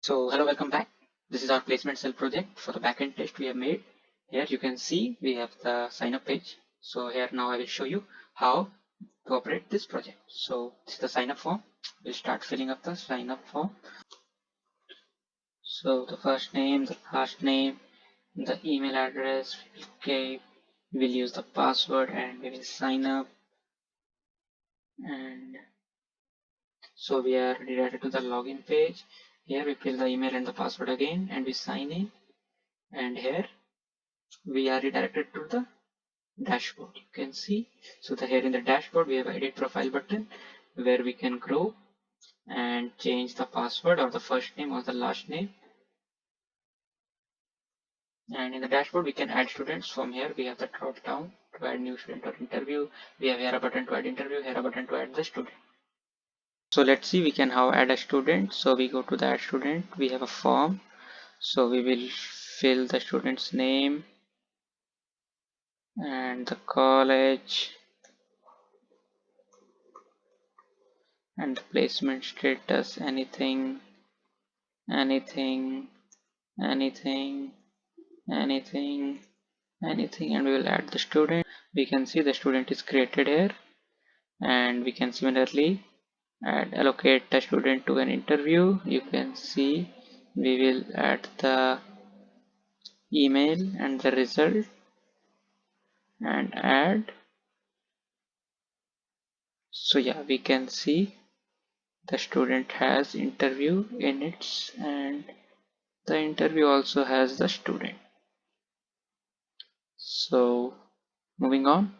So hello, welcome back. This is our placement cell project for the backend test we have made. Here you can see we have the sign up page. So here now I will show you how to operate this project. So this is the sign up form. We'll start filling up the sign up form. So the first name, the last name, the email address, okay, we will use the password and we will sign up. And so we are redirected to the login page. Here we fill the email and the password again and we sign in. And here we are redirected to the dashboard. You can see, so here in the dashboard we have edit profile button where we can grow and change the password or the first name or the last name. And in the dashboard we can add students. From here we have the drop down to add new student or interview. We have here a button to add interview, here a button to add the student. So let's see we can how add a student. So we go to the add student, we have a form, so we will fill the student's name and the college and the placement status, anything, anything, anything, anything, anything, and we will add the student. We can see the student is created here, and we can similarly allocate the student to an interview. You can see we will add the email and the result and add. So yeah, we can see the student has interview in it and the interview also has the student. So moving on,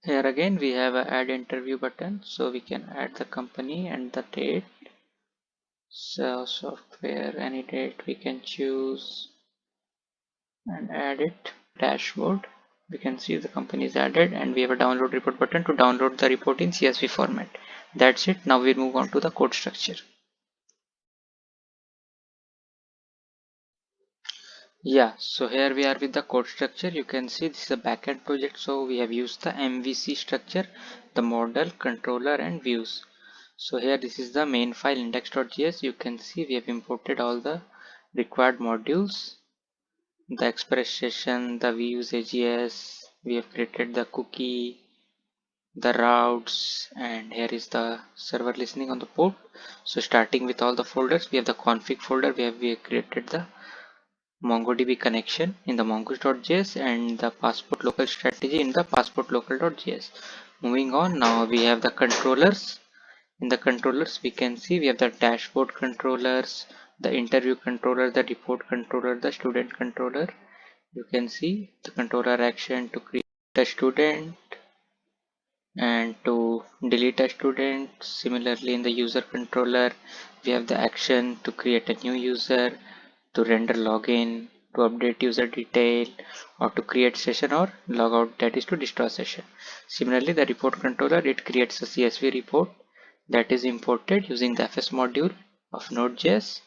here again we have a add interview button, so we can add the company and the date. So software, any date we can choose and add it. Dashboard, we can see the company is added, and we have a download report button to download the report in CSV format. That's it. Now we move on to the code structure. Yeah, so here we are with the code structure. You can see this is a backend project, so we have used the MVC structure, the model, controller and views. So here this is the main file index.js. You can see we have imported all the required modules, the expression, the views AGS, we have created the cookie, the routes, and here is the server listening on the port. So starting with all the folders, we have the config folder where we have created the MongoDB connection in the mongoose.js and the passport local strategy in the passport local.js. Moving on, now we have the controllers. In the controllers we can see we have the dashboard controllers, the interview controller, the report controller, the student controller. You can see the controller action to create a student and to delete a student. Similarly in the user controller we have the action to create a new user, to render login, to update user detail, or to create session or logout, that is to destroy session. Similarly the report controller, it creates a CSV report that is imported using the FS module of Node.js.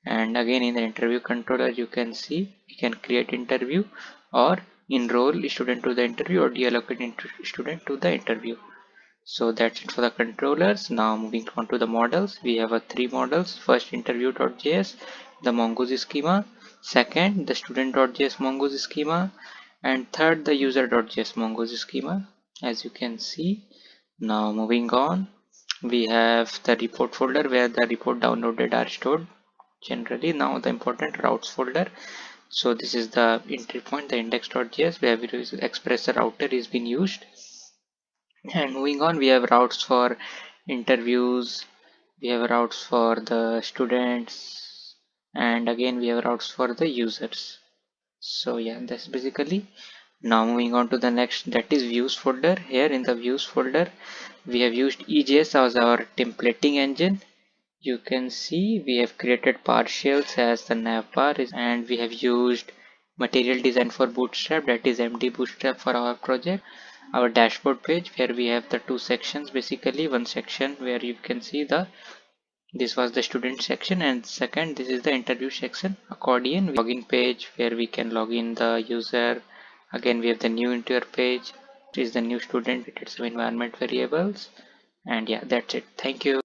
And again in the interview controller you can see we can create interview or enroll student to the interview or deallocate student to the interview. So that's it for the controllers. Now moving on to the models, we have three models. First, interview.js, the mongoose schema. Second, the student.js mongoose schema, and third, the user.js mongoose schema, as you can see. Now moving on, we have the report folder where the report downloaded are stored generally. Now the important routes folder. So this is the entry point, the index.js, where we express the router is being used. And moving on, we have routes for interviews, we have routes for the students, and again we have routes for the users. So yeah, that's basically. Now moving on to the next, that is views folder. Here in the views folder we have used EJS as our templating engine. You can see we have created partials as the navbar and we have used material design for bootstrap, that is MD bootstrap, for our project. Our dashboard page where we have the two sections, basically one section where you can see this was the student section, and second this is the interview section. Accordion login page where we can log in the user. Again we have the new interior page, which is the new student with its environment variables. And yeah, that's it. Thank you.